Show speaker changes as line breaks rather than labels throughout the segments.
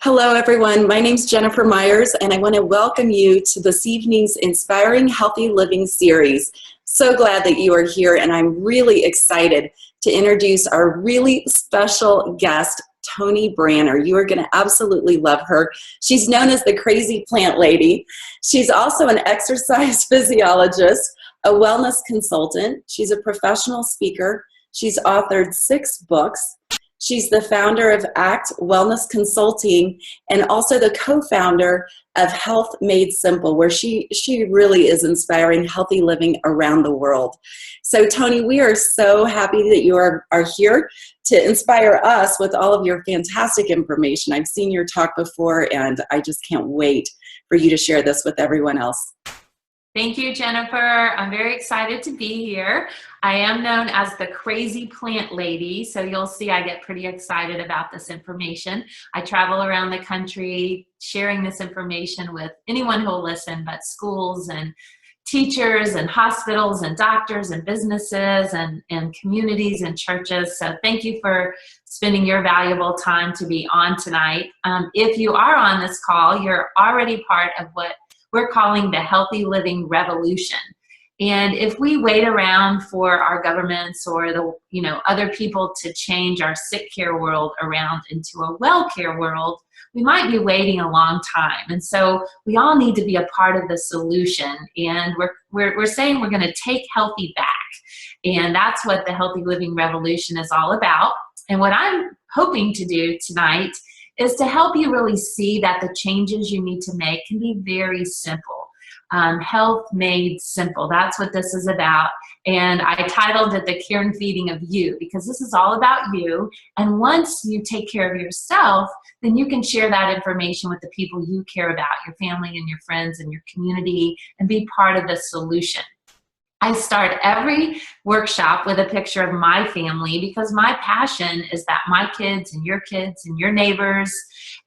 Hello, everyone. My name is Jennifer Myers, and I want to welcome you to this evening's Inspiring Healthy Living series. So glad that you are here, and I'm really excited to introduce our really special guest, Toni Branner. You are going to absolutely love her. She's known as the Crazy Plant Lady. She's also an exercise physiologist, a wellness consultant. She's a professional speaker. She's authored 6 books. She's the founder of ACT Wellness Consulting and also the co-founder of Health Made Simple, where she really is inspiring healthy living around the world. So, Toni, we are so happy that you are here to inspire us with all of your fantastic information. I've seen your talk before, and I just can't wait for you to share this with everyone else.
Thank you, Jennifer. I'm very excited to be here. I am known as the Crazy Plant Lady, so you'll see I get pretty excited about this information. I travel around the country sharing this information with anyone who will listen, but schools and teachers and hospitals and doctors and businesses and communities and churches. So thank you for spending your valuable time to be on tonight. If you are on this call, you're already part of what we're calling the healthy living revolution. And if we wait around for our governments or other people to change our sick care world around into a well care world, we might be waiting a long time. And so we all need to be a part of the solution. And we're saying we're going to take healthy back. And that's what the healthy living revolution is all about. And what I'm hoping to do tonight is to help you really see that the changes you need to make can be very simple. Health made simple. That's what this is about. And I titled it The Care and Feeding of You, because this is all about you. And once you take care of yourself, then you can share that information with the people you care about, your family and your friends and your community, and be part of the solution. I start every workshop with a picture of my family because my passion is that my kids and your neighbors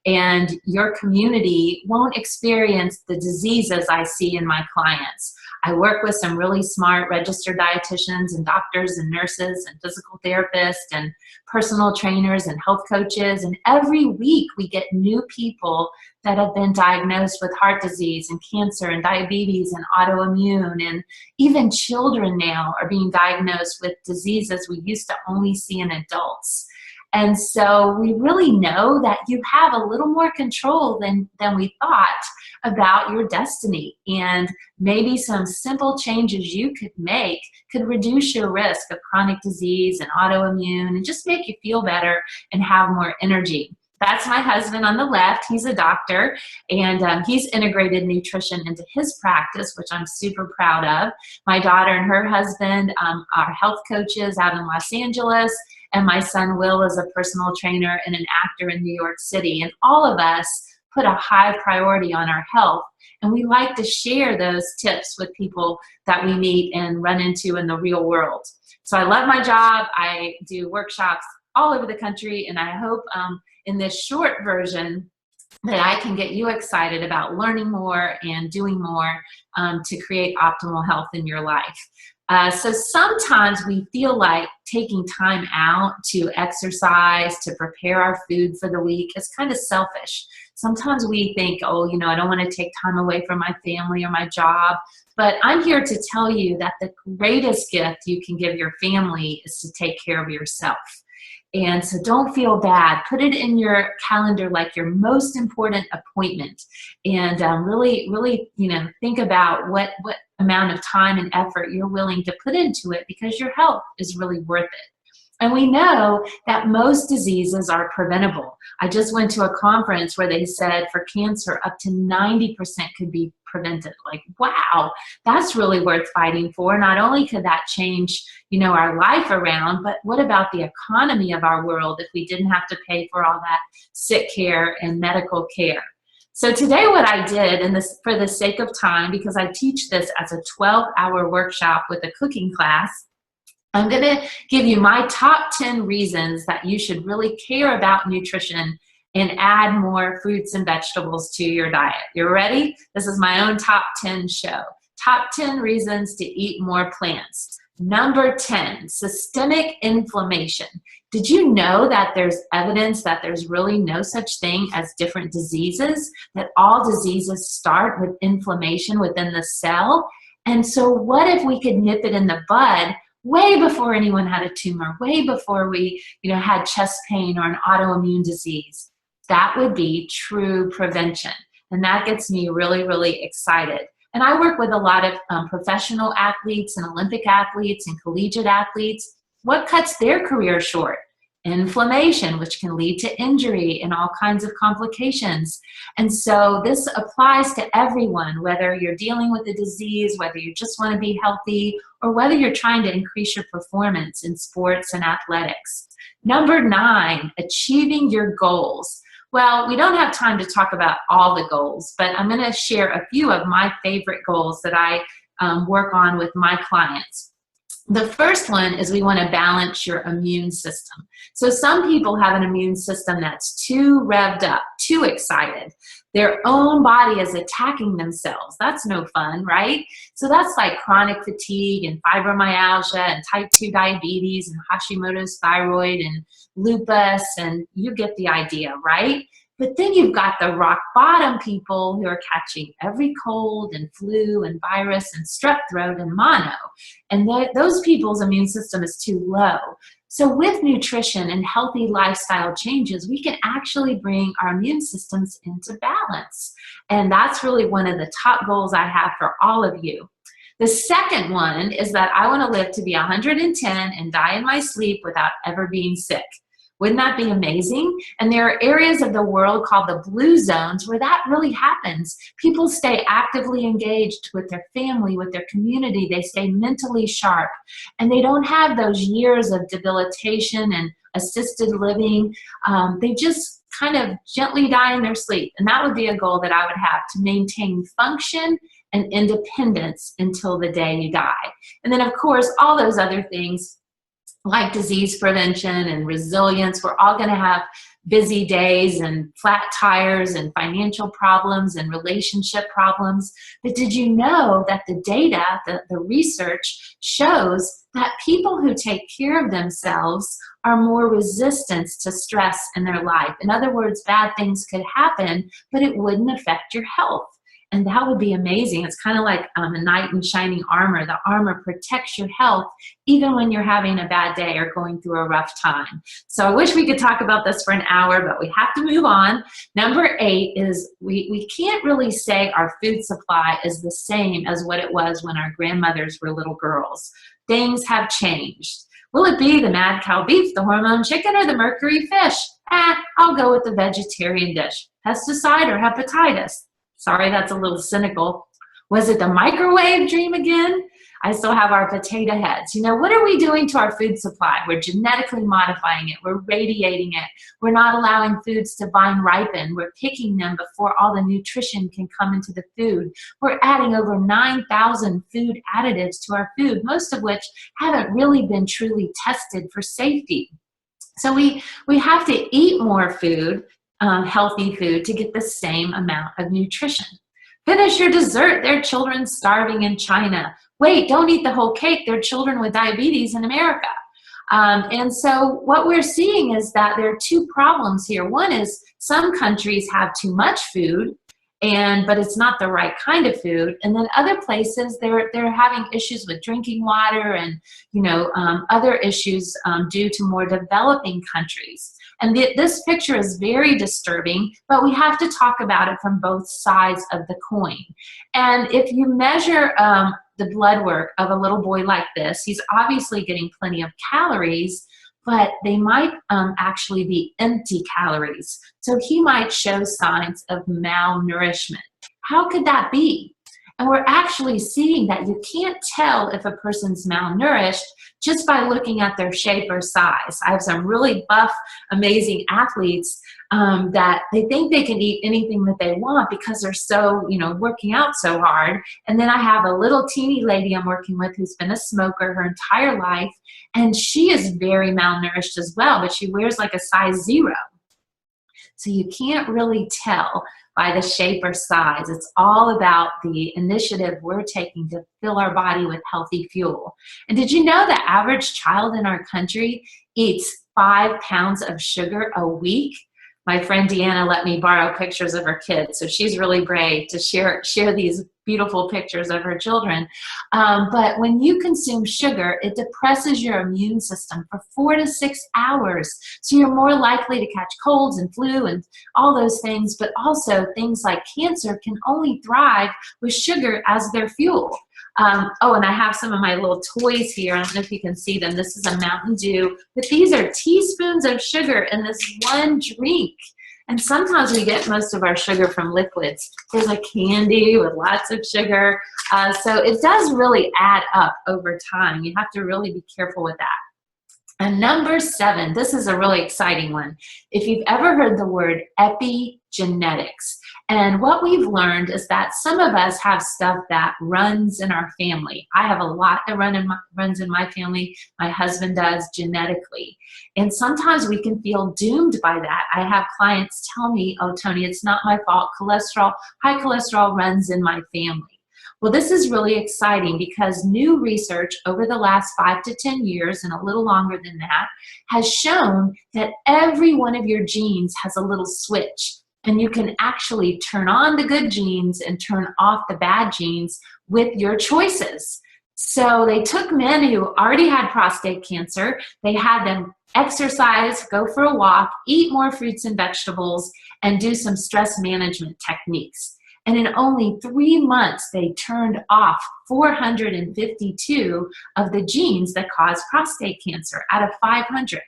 and your community won't experience the diseases I see in my clients. I work with some really smart registered dietitians and doctors and nurses and physical therapists and personal trainers and health coaches. And every week we get new people that have been diagnosed with heart disease and cancer and diabetes and autoimmune. And even children now are being diagnosed with diseases we used to only see in adults. And so we really know that you have a little more control than we thought about your destiny. And maybe some simple changes you could make could reduce your risk of chronic disease and autoimmune and just make you feel better and have more energy. That's my husband on the left. He's a doctor, and he's integrated nutrition into his practice, which I'm super proud of. My daughter and her husband are health coaches out in Los Angeles, and my son Will is a personal trainer and an actor in New York City. And all of us put a high priority on our health, and we like to share those tips with people that we meet and run into in the real world. So I love my job. I do workshops all over the country, and I hope in this short version that I can get you excited about learning more and doing more to create optimal health in your life. So sometimes we feel like taking time out to exercise, to prepare our food for the week is kind of selfish. Sometimes we think, I don't want to take time away from my family or my job. But I'm here to tell you that the greatest gift you can give your family is to take care of yourself. And so don't feel bad. Put it in your calendar like your most important appointment. And really, think about what amount of time and effort you're willing to put into it, because your health is really worth it. And we know that most diseases are preventable. I just went to a conference where they said for cancer, up to 90% could be prevented. Like, wow, that's really worth fighting for. Not only could that change, our life around, but what about the economy of our world if we didn't have to pay for all that sick care and medical care? So today what I did, and this for the sake of time, because I teach this as a 12-hour workshop with a cooking class, I'm going to give you my top 10 reasons that you should really care about nutrition and add more fruits and vegetables to your diet. You ready? This is my own top 10 show. Top 10 reasons to eat more plants. Number 10, systemic inflammation. Did you know that there's evidence that there's really no such thing as different diseases, that all diseases start with inflammation within the cell? And so what if we could nip it in the bud way before anyone had a tumor, way before we, had chest pain or an autoimmune disease? That would be true prevention. And that gets me really, really excited. And I work with a lot of professional athletes and Olympic athletes and collegiate athletes. What cuts their career short? Inflammation, which can lead to injury and all kinds of complications. And so this applies to everyone, whether you're dealing with a disease, whether you just want to be healthy, or whether you're trying to increase your performance in sports and athletics. Number 9, achieving your goals. Well, we don't have time to talk about all the goals, but I'm going to share a few of my favorite goals that I work on with my clients. The first one is we want to balance your immune system. So some people have an immune system that's too revved up, too excited. Their own body is attacking themselves. That's no fun, right? So that's like chronic fatigue and fibromyalgia and type 2 diabetes and Hashimoto's thyroid and lupus, and you get the idea, right? But then you've got the rock bottom people who are catching every cold and flu and virus and strep throat and mono. And those people's immune system is too low. So with nutrition and healthy lifestyle changes, we can actually bring our immune systems into balance. And that's really one of the top goals I have for all of you. The second one is that I want to live to be 110 and die in my sleep without ever being sick. Wouldn't that be amazing? And there are areas of the world called the blue zones where that really happens. People stay actively engaged with their family, with their community. They stay mentally sharp. And they don't have those years of debilitation and assisted living. They just kind of gently die in their sleep. And that would be a goal that I would have, to maintain function and independence until the day you die. And then, of course, all those other things, like disease prevention and resilience. We're all going to have busy days and flat tires and financial problems and relationship problems. But did you know that the data, the research shows that people who take care of themselves are more resistant to stress in their life? In other words, bad things could happen, but it wouldn't affect your health. And that would be amazing. It's kind of like a knight in shining armor. The armor protects your health even when you're having a bad day or going through a rough time. So I wish we could talk about this for an hour, but we have to move on. Number 8 is we can't really say our food supply is the same as what it was when our grandmothers were little girls. Things have changed. Will it be the mad cow beef, the hormone chicken, or the mercury fish? I'll go with the vegetarian dish. Pesticide or hepatitis? Sorry, that's a little cynical. Was it the microwave dream again? I still have our potato heads. What are we doing to our food supply? We're genetically modifying it. We're radiating it. We're not allowing foods to vine ripen. We're picking them before all the nutrition can come into the food. We're adding over 9,000 food additives to our food, most of which haven't really been truly tested for safety. So we have to eat more food, healthy food, to get the same amount of nutrition. Finish your dessert. There are children starving in China. Wait, don't eat the whole cake. There are children with diabetes in America. And so what we're seeing is that there are two problems here. One is some countries have too much food, but it's not the right kind of food. And then other places, they're having issues with drinking water and other issues due to more developing countries. And this picture is very disturbing, but we have to talk about it from both sides of the coin. And if you measure the blood work of a little boy like this, he's obviously getting plenty of calories, but they might actually be empty calories. So he might show signs of malnourishment. How could that be? And we're actually seeing that you can't tell if a person's malnourished just by looking at their shape or size. I have some really buff, amazing athletes that they think they can eat anything that they want because they're so, working out so hard. And then I have a little teeny lady I'm working with who's been a smoker her entire life, and she is very malnourished as well, but she wears like a size 0. So you can't really tell by the shape or size. It's all about the initiative we're taking to fill our body with healthy fuel. And did you know the average child in our country eats 5 pounds of sugar a week? My friend Deanna let me borrow pictures of her kids, so she's really brave to share these beautiful pictures of her children. But when you consume sugar, it depresses your immune system for 4 to 6 hours. So you're more likely to catch colds and flu and all those things, but also things like cancer can only thrive with sugar as their fuel. Oh, and I have some of my little toys here. I don't know if you can see them. This is a Mountain Dew, but these are teaspoons of sugar in this one drink. And sometimes we get most of our sugar from liquids. There's a candy with lots of sugar. So it does really add up over time. You have to really be careful with that. And number 7, this is a really exciting one. If you've ever heard the word epigenetics, and what we've learned is that some of us have stuff that runs in our family. I have a lot that runs in my family. My husband does genetically. And sometimes we can feel doomed by that. I have clients tell me, oh, Tony, it's not my fault. High cholesterol runs in my family. Well, this is really exciting because new research over the last 5 to 10 years, and a little longer than that, has shown that every one of your genes has a little switch. And you can actually turn on the good genes and turn off the bad genes with your choices. So they took men who already had prostate cancer, they had them exercise, go for a walk, eat more fruits and vegetables, and do some stress management techniques. And in only 3 months, they turned off 452 of the genes that cause prostate cancer out of 500.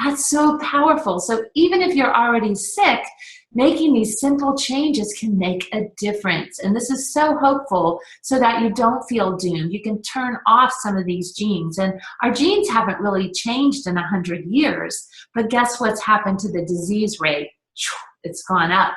That's so powerful. So even if you're already sick, making these simple changes can make a difference. And this is so hopeful so that you don't feel doomed. You can turn off some of these genes. And our genes haven't really changed in 100 years. But guess what's happened to the disease rate? It's gone up.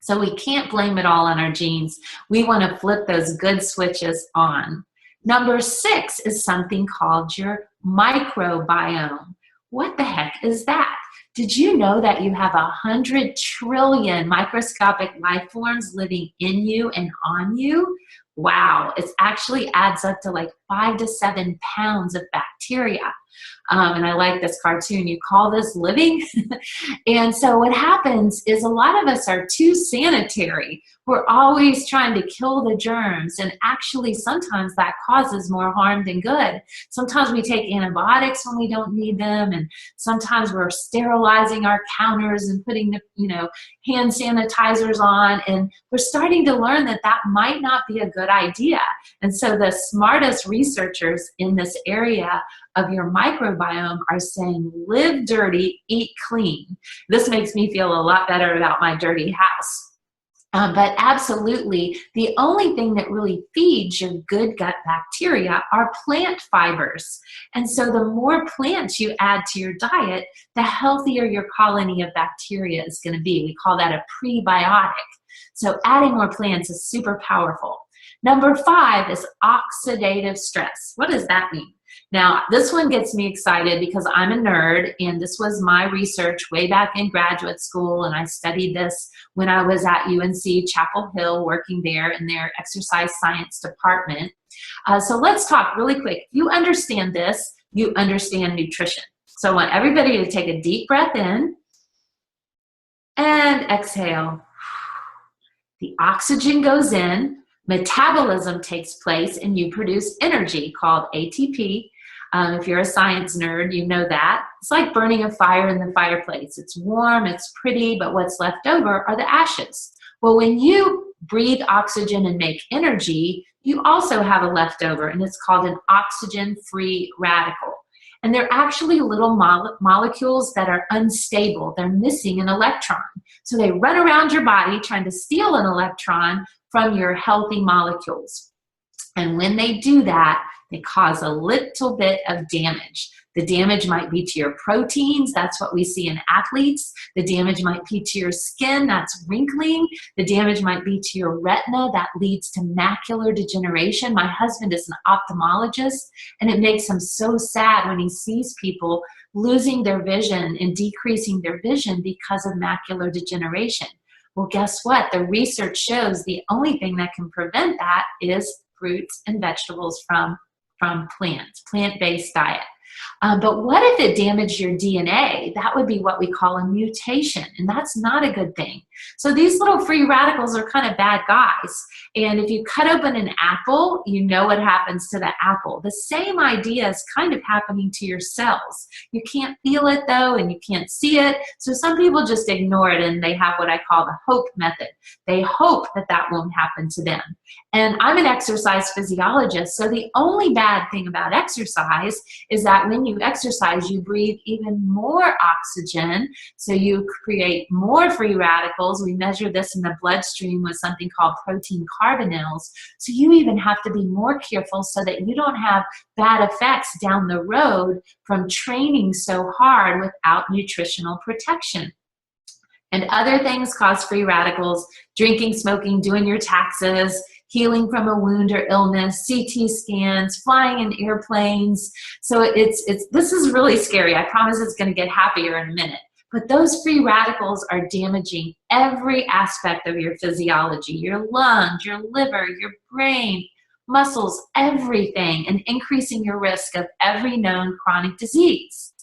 So we can't blame it all on our genes. We want to flip those good switches on. Number 6 is something called your microbiome. What the heck is that? Did you know that you have 100 trillion microscopic life forms living in you and on you? Wow, it actually adds up to like 5 to 7 pounds of bacteria. And I like this cartoon. You call this living? And so what happens is a lot of us are too sanitary. We're always trying to kill the germs. And actually, sometimes that causes more harm than good. Sometimes we take antibiotics when we don't need them. And sometimes we're sterilizing our counters and putting the, hand sanitizers on. And we're starting to learn that that might not be a good idea. And so the smartest researchers in this area of your microbiome are saying, live dirty, eat clean. This makes me feel a lot better about my dirty house. But absolutely, the only thing that really feeds your good gut bacteria are plant fibers. And so the more plants you add to your diet, the healthier your colony of bacteria is going to be. We call that a prebiotic. So adding more plants is super powerful. Number 5 is oxidative stress. What does that mean? Now, this one gets me excited because I'm a nerd, and this was my research way back in graduate school, and I studied this when I was at UNC Chapel Hill working there in their exercise science department. So let's talk really quick. If you understand this, you understand nutrition. So I want everybody to take a deep breath in and exhale. The oxygen goes in, metabolism takes place, and you produce energy called ATP. If you're a science nerd, you know that. It's like burning a fire in the fireplace. It's warm, it's pretty, but what's left over are the ashes. Well, when you breathe oxygen and make energy, you also have a leftover, and it's called an oxygen-free radical. And they're actually little molecules that are unstable. They're missing an electron. So they run around your body trying to steal an electron from your healthy molecules. And when they do that, they cause a little bit of damage. The damage might be to your proteins. That's what we see in athletes. The damage might be to your skin. That's wrinkling. The damage might be to your retina. That leads to macular degeneration. My husband is an ophthalmologist, and it makes him so sad when he sees people losing their vision and decreasing their vision because of macular degeneration. Well, guess what? The research shows the only thing that can prevent that is fruits and vegetables from plants, plant-based diet. But what if it damaged your DNA? That would be what we call a mutation, and that's not a good thing. So these little free radicals are kind of bad guys. And if you cut open an apple, you know what happens to the apple. The same idea is kind of happening to your cells. You can't feel it though, and you can't see it. So some people just ignore it, and they have what I call the hope method. They hope that that won't happen to them. And I'm an exercise physiologist, so the only bad thing about exercise is that when you exercise, you breathe even more oxygen, so you create more free radicals. We measure this in the bloodstream with something called protein carbonyls. So you even have to be more careful so that you don't have bad effects down the road from training so hard without nutritional protection. And other things cause free radicals: drinking, smoking, doing your taxes, healing from a wound or illness, CT scans, flying in airplanes. So this is really scary. I promise it's going to get happier in a minute. But those free radicals are damaging every aspect of your physiology: your lungs, your liver, your brain, muscles, everything, and increasing your risk of every known chronic disease.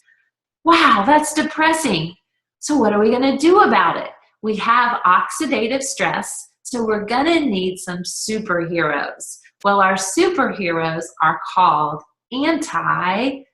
Wow, that's depressing. So what are we going to do about it? We have oxidative stress, so we're going to need some superheroes. Well, our superheroes are called antioxidants.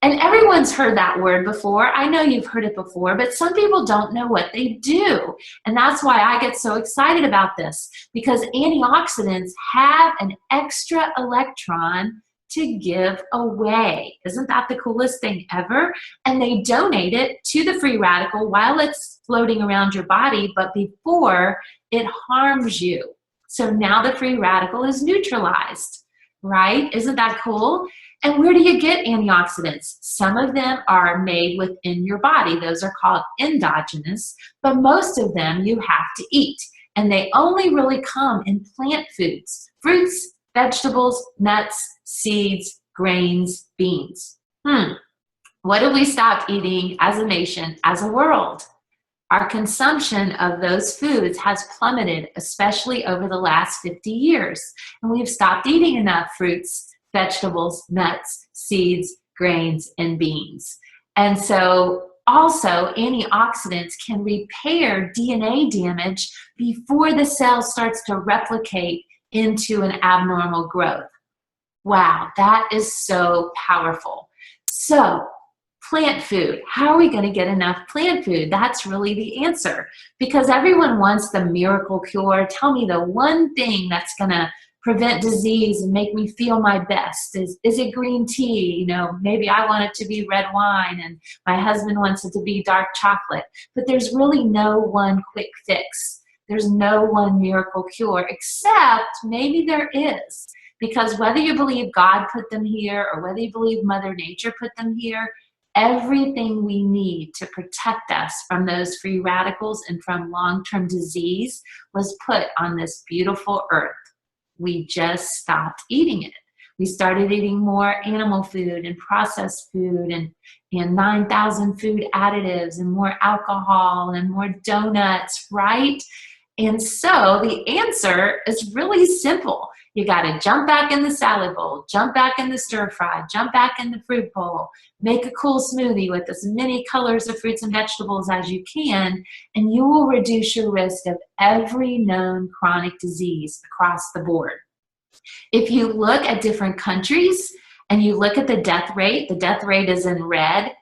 And everyone's heard that word before. I know you've heard it before, but some people don't know what they do. And that's why I get so excited about this, because antioxidants have an extra electron to give away. Isn't that the coolest thing ever? And they donate it to the free radical while it's floating around your body, but before it harms you. So now the free radical is neutralized, right? Isn't that cool? And where do you get antioxidants? Some of them are made within your body. Those are called endogenous, but most of them you have to eat. And they only really come in plant foods: fruits, vegetables, nuts, seeds, grains, beans. What did we stop eating as a nation, as a world? Our consumption of those foods has plummeted, especially over the last 50 years. And we've stopped eating enough fruits, vegetables, nuts, seeds, grains, and beans. And so also, antioxidants can repair DNA damage before the cell starts to replicate into an abnormal growth. Wow, that is so powerful. So, plant food. How are we going to get enough plant food? That's really the answer, because everyone wants the miracle cure. Tell me the one thing that's going to prevent disease and make me feel my best. Is it green tea? You know, maybe I want it to be red wine and my husband wants it to be dark chocolate. But there's really no one quick fix. There's no one miracle cure, except maybe there is. Because whether you believe God put them here or whether you believe Mother Nature put them here, everything we need to protect us from those free radicals and from long-term disease was put on this beautiful earth. We just stopped eating it. We started eating more animal food and processed food and 9,000 food additives and more alcohol and more donuts, right? And so the answer is really simple. You got to jump back in the salad bowl, jump back in the stir fry, jump back in the fruit bowl, make a cool smoothie with as many colors of fruits and vegetables as you can, and you will reduce your risk of every known chronic disease across the board. If you look at different countries and you look at the death rate is in red.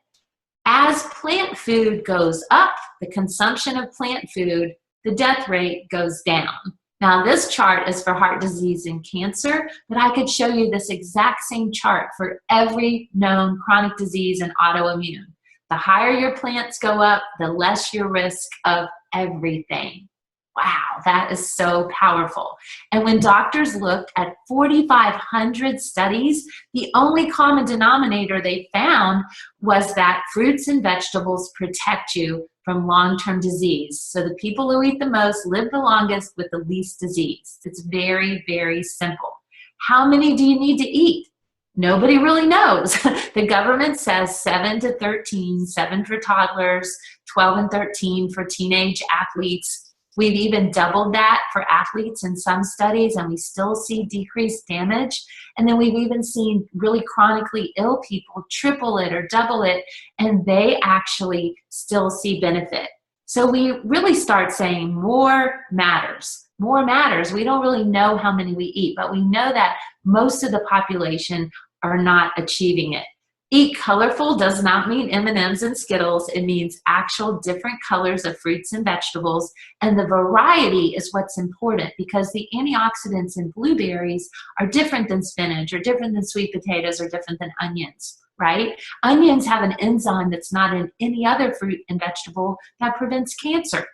As plant food goes up, the consumption of plant food, the death rate goes down. Now, this chart is for heart disease and cancer, but I could show you this exact same chart for every known chronic disease and autoimmune. The higher your plants go up, the less your risk of everything. Wow, that is so powerful. And when doctors looked at 4,500 studies, the only common denominator they found was that fruits and vegetables protect you from long-term disease. So the people who eat the most live the longest with the least disease. It's very, very simple. How many do you need to eat? Nobody really knows. The government says 7 to 13, 7 for toddlers, 12 and 13 for teenage athletes. We've even doubled that for athletes in some studies, and we still see decreased damage. And then we've even seen really chronically ill people triple it or double it, and they actually still see benefit. So we really start saying more matters. More matters. We don't really know how many we eat, but we know that most of the population are not achieving it. Eat colorful does not mean M&Ms and Skittles. It means actual different colors of fruits and vegetables. And the variety is what's important, because the antioxidants in blueberries are different than spinach, or different than sweet potatoes, or different than onions, right? Onions have an enzyme that's not in any other fruit and vegetable that prevents cancer.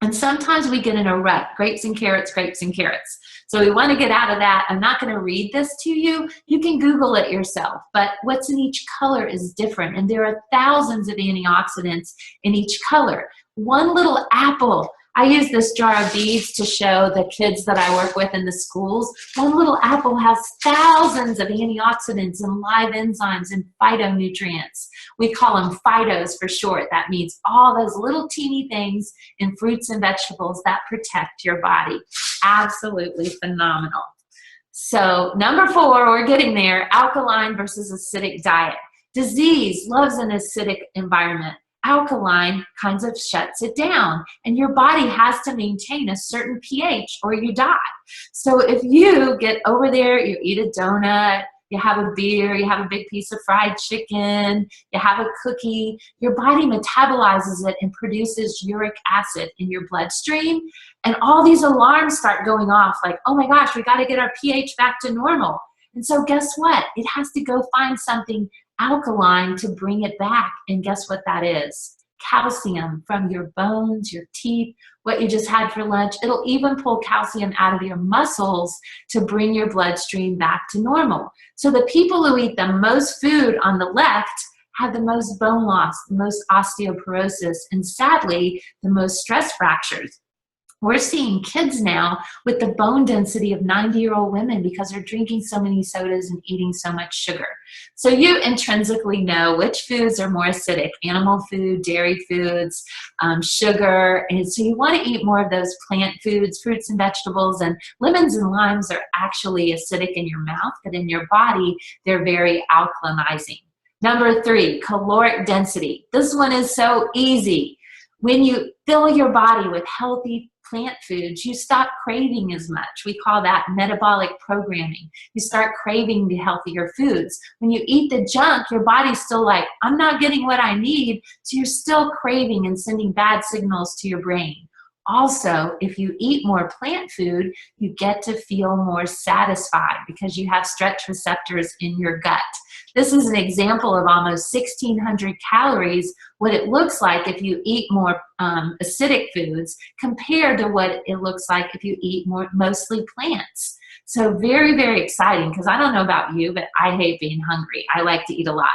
And sometimes we get in a rut, grapes and carrots, grapes and carrots. So we want to get out of that. I'm not going to read this to you. You can Google it yourself. But what's in each color is different. And there are thousands of antioxidants in each color. One little apple. I use this jar of beads to show the kids that I work with in the schools. One little apple has thousands of antioxidants and live enzymes and phytonutrients. We call them phytos for short. That means all those little teeny things in fruits and vegetables that protect your body. Absolutely phenomenal. So number 4, we're getting there, alkaline versus acidic diet. Disease loves an acidic environment. Alkaline kinds of shuts it down, and your body has to maintain a certain pH or you die. So if you get over there, you eat a donut, you have a beer, you have a big piece of fried chicken, you have a cookie, your body metabolizes it and produces uric acid in your bloodstream, and all these alarms start going off like, oh my gosh, we got to get our pH back to normal. And so guess what? It has to go find something alkaline to bring it back. And guess what that is? Calcium from your bones, your teeth, what you just had for lunch. It'll even pull calcium out of your muscles to bring your bloodstream back to normal. So the people who eat the most food on the left have the most bone loss, the most osteoporosis, and sadly, the most stress fractures. We're seeing kids now with the bone density of 90-year-old women because they're drinking so many sodas and eating so much sugar. So you intrinsically know which foods are more acidic: animal food, dairy foods, sugar. And so you want to eat more of those plant foods, fruits and vegetables, and lemons and limes are actually acidic in your mouth, but in your body, they're very alkalinizing. Number 3, caloric density. This one is so easy. When you fill your body with healthy plant foods, you stop craving as much. We call that metabolic programming. You start craving the healthier foods. When you eat the junk, your body's still like, I'm not getting what I need, so you're still craving and sending bad signals to your brain. Also, if you eat more plant food, you get to feel more satisfied because you have stretch receptors in your gut. This is an example of almost 1,600 calories, what it looks like if you eat more acidic foods compared to what it looks like if you eat mostly plants. So very, very exciting, because I don't know about you, but I hate being hungry. I like to eat a lot.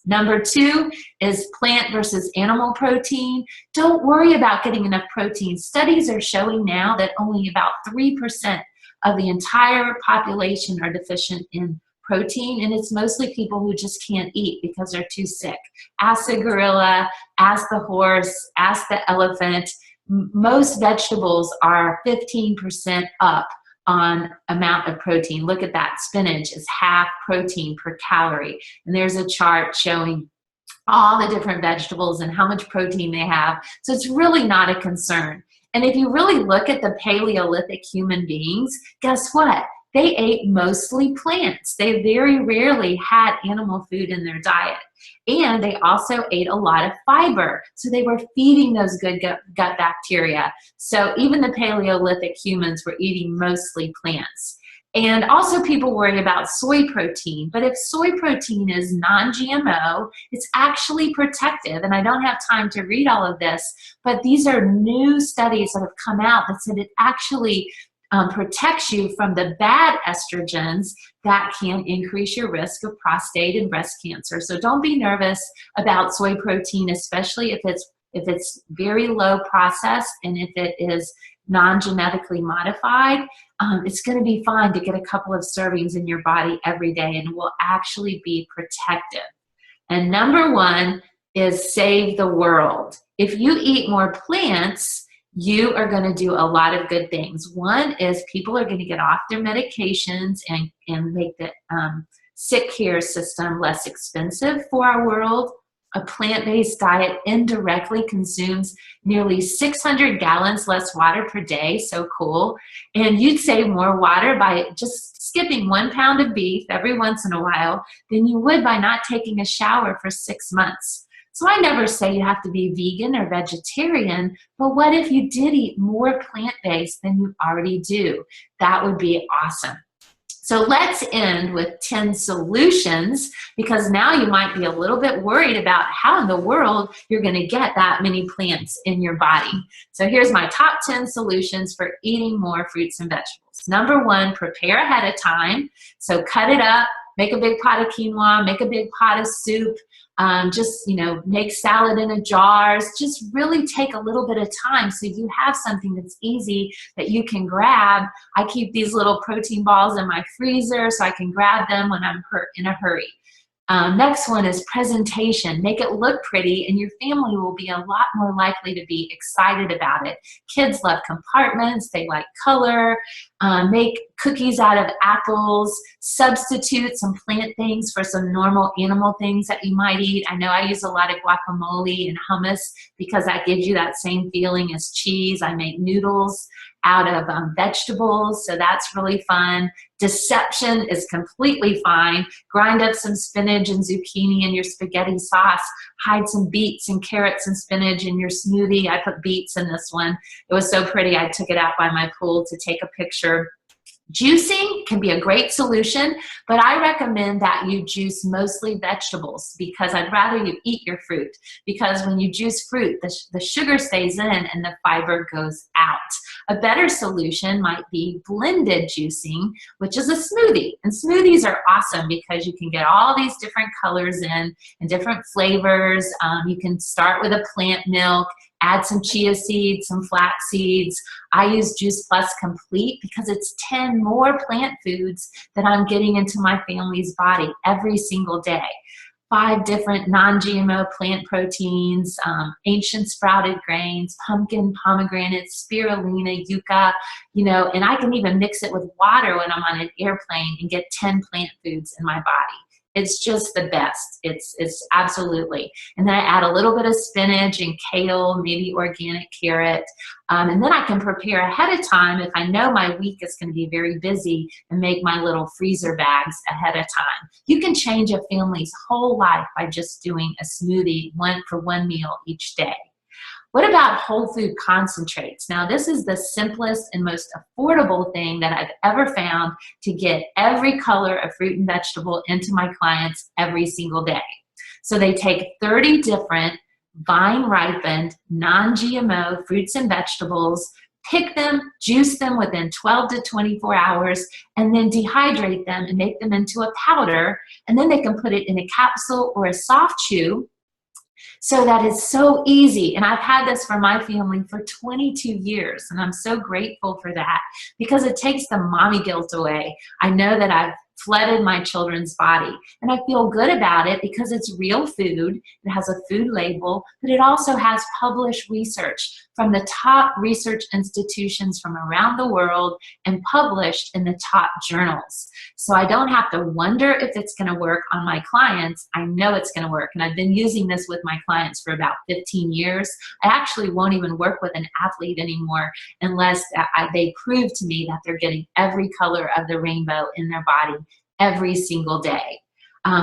Number 2 is plant versus animal protein. Don't worry about getting enough protein. Studies are showing now that only about 3% of the entire population are deficient in protein, and it's mostly people who just can't eat because they're too sick. Ask the gorilla, ask the horse, ask the elephant. Most vegetables are 15% up on amount of protein. Look at that. Spinach is half protein per calorie. And there's a chart showing all the different vegetables and how much protein they have. So it's really not a concern. And if you really look at the Paleolithic human beings, guess what? They ate mostly plants. They very rarely had animal food in their diet. And they also ate a lot of fiber. So they were feeding those good gut bacteria. So even the Paleolithic humans were eating mostly plants. And also people worry about soy protein. But if soy protein is non-GMO, it's actually protective. And I don't have time to read all of this, but these are new studies that have come out that said it actually protects you from the bad estrogens that can increase your risk of prostate and breast cancer. So don't be nervous about soy protein, especially if it's very low processed and if it is non-genetically modified, it's going to be fine to get a couple of servings in your body every day, and it will actually be protective. And number one is save the world. If you eat more plants, you are going to do a lot of good things. One is people are going to get off their medications and make the sick care system less expensive for our world. A plant-based diet indirectly consumes nearly 600 gallons less water per day, so cool. And you'd save more water by just skipping 1 pound of beef every once in a while than you would by not taking a shower for 6 months. So I never say you have to be vegan or vegetarian, but what if you did eat more plant-based than you already do? That would be awesome. So let's end with 10 solutions, because now you might be a little bit worried about how in the world you're going to get that many plants in your body. So here's my top 10 solutions for eating more fruits and vegetables. Number one, prepare ahead of time. So cut it up, make a big pot of quinoa, make a big pot of soup. Just, make salad in a jars. Just really take a little bit of time so you have something that's easy that you can grab. I keep these little protein balls in my freezer so I can grab them when I'm in a hurry. Next one is presentation. Make it look pretty, and your family will be a lot more likely to be excited about it. Kids love compartments. They like color. Make cookies out of apples. Substitute some plant things for some normal animal things that you might eat. I know I use a lot of guacamole and hummus because that gives you that same feeling as cheese. I make noodles out of vegetables, so that's really fun. Deception is completely fine. Grind up some spinach and zucchini in your spaghetti sauce. Hide some beets and carrots and spinach in your smoothie. I put beets in this one. It was so pretty, I took it out by my pool to take a picture. Juicing can be a great solution, but I recommend that you juice mostly vegetables because I'd rather you eat your fruit, because when you juice fruit, the sugar stays in and the fiber goes out. A better solution might be blended juicing, which is a smoothie. And smoothies are awesome because you can get all these different colors in and different flavors. You can start with a plant milk, add some chia seeds, some flax seeds. I use Juice Plus Complete because it's 10 more plant foods that I'm getting into my family's body every single day. 5 different non-GMO plant proteins, ancient sprouted grains, pumpkin, pomegranate, spirulina, yucca, and I can even mix it with water when I'm on an airplane and get 10 plant foods in my body. It's just the best. It's absolutely. And then I add a little bit of spinach and kale, maybe organic carrot. And then I can prepare ahead of time if I know my week is going to be very busy and make my little freezer bags ahead of time. You can change a family's whole life by just doing a smoothie for one meal each day. What about whole food concentrates? Now, this is the simplest and most affordable thing that I've ever found to get every color of fruit and vegetable into my clients every single day. So they take 30 different vine-ripened, non-GMO fruits and vegetables, pick them, juice them within 12 to 24 hours, and then dehydrate them and make them into a powder, and then they can put it in a capsule or a soft chew. So that is so easy. And I've had this for my family for 22 years. And I'm so grateful for that because it takes the mommy guilt away. I know that I've flooded my children's body. And I feel good about it because it's real food. It has a food label, but it also has published research from the top research institutions from around the world and published in the top journals. So I don't have to wonder if it's going to work on my clients. I know it's going to work. And I've been using this with my clients for about 15 years. I actually won't even work with an athlete anymore unless they prove to me that they're getting every color of the rainbow in their body every single day.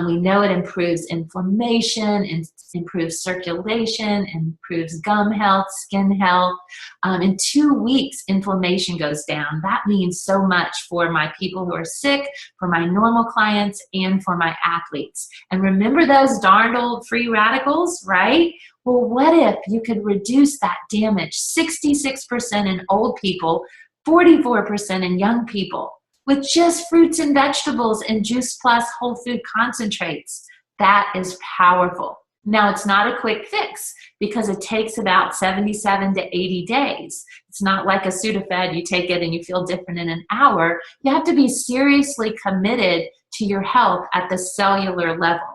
We know it improves inflammation, and improves circulation, improves gum health, skin health. In 2 weeks, inflammation goes down. That means so much for my people who are sick, for my normal clients, and for my athletes. And remember those darned old free radicals, right? Well, what if you could reduce that damage 66% in old people, 44% in young people, with just fruits and vegetables and Juice Plus whole food concentrates? That is powerful. Now, it's not a quick fix because it takes about 77 to 80 days. It's not like a Sudafed, you take it and you feel different in an hour. You have to be seriously committed to your health at the cellular level.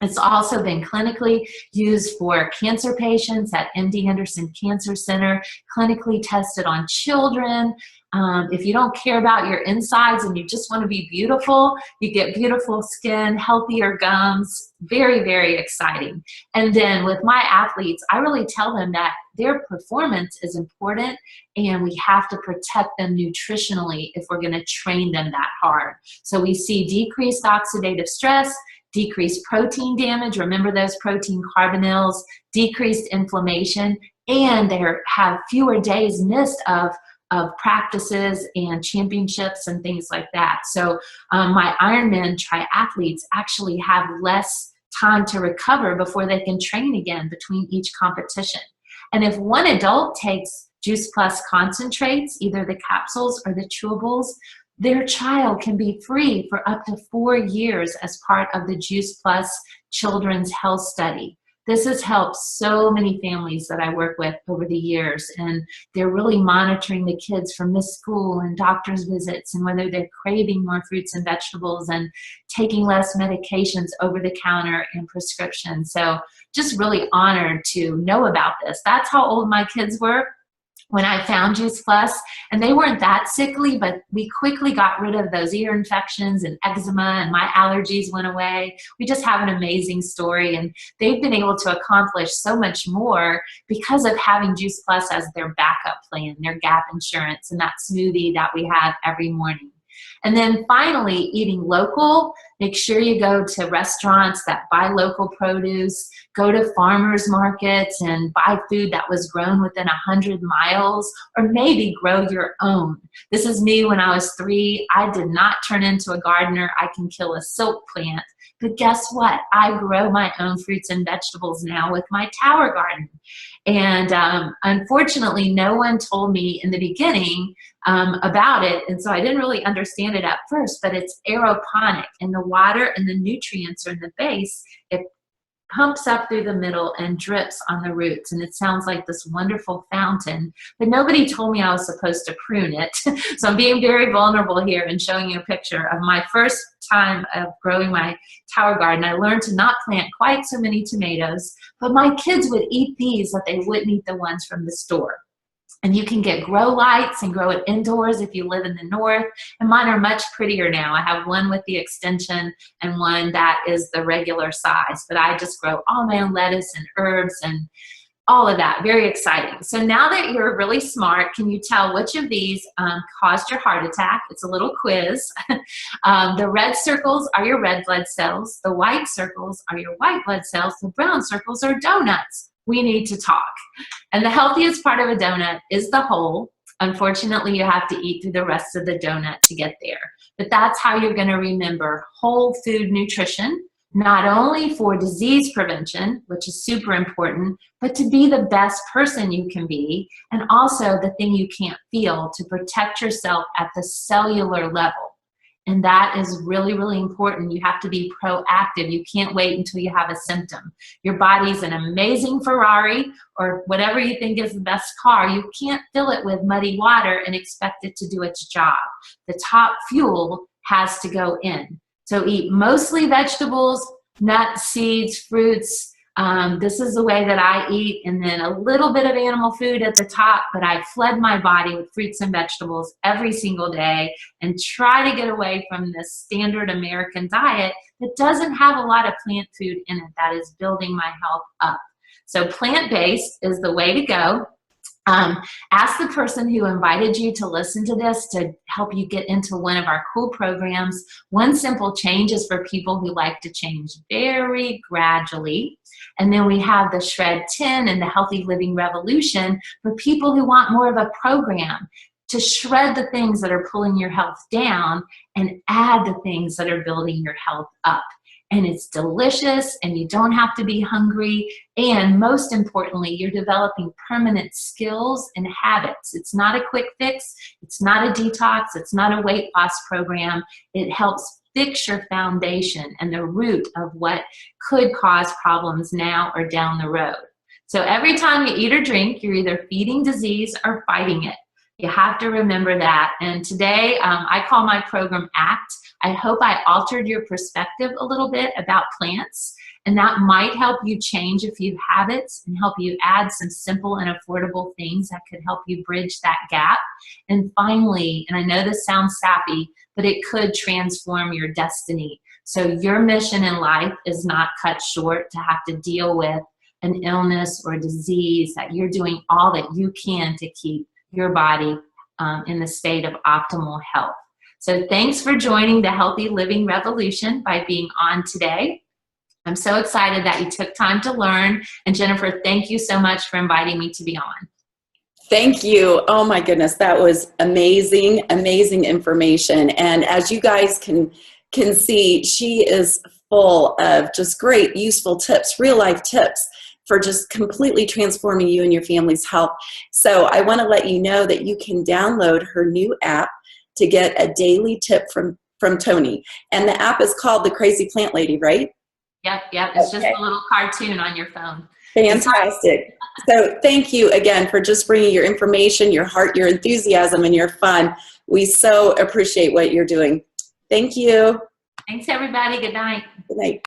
It's also been clinically used for cancer patients at MD Anderson Cancer Center, clinically tested on children. If you don't care about your insides and you just want to be beautiful, you get beautiful skin, healthier gums, very, very exciting. And then with my athletes, I really tell them that their performance is important and we have to protect them nutritionally if we're going to train them that hard. So we see decreased oxidative stress, decreased protein damage, remember those protein carbonyls, decreased inflammation, and they have fewer days missed of practices and championships and things like that. So my Ironman triathletes actually have less time to recover before they can train again between each competition. And if one adult takes Juice Plus concentrates, either the capsules or the chewables, their child can be free for up to 4 years as part of the Juice Plus Children's Health Study. This has helped so many families that I work with over the years, and they're really monitoring the kids for missed school and doctor's visits and whether they're craving more fruits and vegetables and taking less medications over the counter and prescriptions. So just really honored to know about this. That's how old my kids were when I found Juice Plus, and they weren't that sickly, but we quickly got rid of those ear infections and eczema, and my allergies went away. We just have an amazing story, and they've been able to accomplish so much more because of having Juice Plus as their backup plan, their gap insurance, and that smoothie that we have every morning. And then finally, eating local. Make sure you go to restaurants that buy local produce, go to farmers markets and buy food that was grown within 100 miles, or maybe grow your own. This is me when I was 3. I did not turn into a gardener. I can kill a silk plant. But guess what? I grow my own fruits and vegetables now with my tower garden. And unfortunately, no one told me in the beginning about it, and so I didn't really understand it at first, but it's aeroponic, and the water and the nutrients are in the base. It pumps up through the middle and drips on the roots, and it sounds like this wonderful fountain, but nobody told me I was supposed to prune it. So I'm being very vulnerable here and showing you a picture of my first time of growing my tower garden. I learned to not plant quite so many tomatoes, but my kids would eat these, but they wouldn't eat the ones from the store. And you can get grow lights and grow it indoors if you live in the north. And mine are much prettier now. I have one with the extension and one that is the regular size. But I just grow all my own lettuce and herbs and all of that. Very exciting. So now that you're really smart, can you tell which of these caused your heart attack? It's a little quiz. The red circles are your red blood cells. The white circles are your white blood cells. The brown circles are donuts. We need to talk. And the healthiest part of a donut is the hole. Unfortunately, you have to eat through the rest of the donut to get there. But that's how you're going to remember whole food nutrition, not only for disease prevention, which is super important, but to be the best person you can be, and also the thing you can't feel to protect yourself at the cellular level. And that is really, really important. You have to be proactive. You can't wait until you have a symptom. Your body's an amazing Ferrari or whatever you think is the best car. You can't fill it with muddy water and expect it to do its job. The top fuel has to go in. So eat mostly vegetables, nuts, seeds, fruits. This is the way that I eat, and then a little bit of animal food at the top, but I flood my body with fruits and vegetables every single day and try to get away from this standard American diet that doesn't have a lot of plant food in it that is building my health up. So plant-based is the way to go. Ask the person who invited you to listen to this to help you get into one of our cool programs. One simple change is for people who like to change very gradually. And then we have the Shred 10 and the Healthy Living Revolution for people who want more of a program to shred the things that are pulling your health down and add the things that are building your health up. and it's delicious, and you don't have to be hungry. And most importantly, you're developing permanent skills and habits. It's not a quick fix. It's not a detox. It's not a weight loss program. It helps fix your foundation and the root of what could cause problems now or down the road. So every time you eat or drink, you're either feeding disease or fighting it. You have to remember that. And today, I call my program ACT. I hope I altered your perspective a little bit about plants, and that might help you change a few habits and help you add some simple and affordable things that could help you bridge that gap. And finally, and I know this sounds sappy, but it could transform your destiny. So your mission in life is not cut short to have to deal with an illness or disease, that you're doing all that you can to keep your body in the state of optimal health. So thanks for joining the Healthy Living Revolution by being on today. I'm so excited that you took time to learn. And Jennifer, thank you so much for inviting me to be on.
Thank you. Oh my goodness, that was amazing, amazing information. And as you guys can see, she is full of just great, useful tips, real life tips for just completely transforming you and your family's health. So I want to let you know that you can download her new app to get a daily tip from Toni. And the app is called The Crazy Plant Lady, right?
Yep. It's just a little cartoon on your phone.
Fantastic. So thank you again for just bringing your information, your heart, your enthusiasm, and your fun. We so appreciate what you're doing. Thank you.
Thanks, everybody. Good night.
Good night.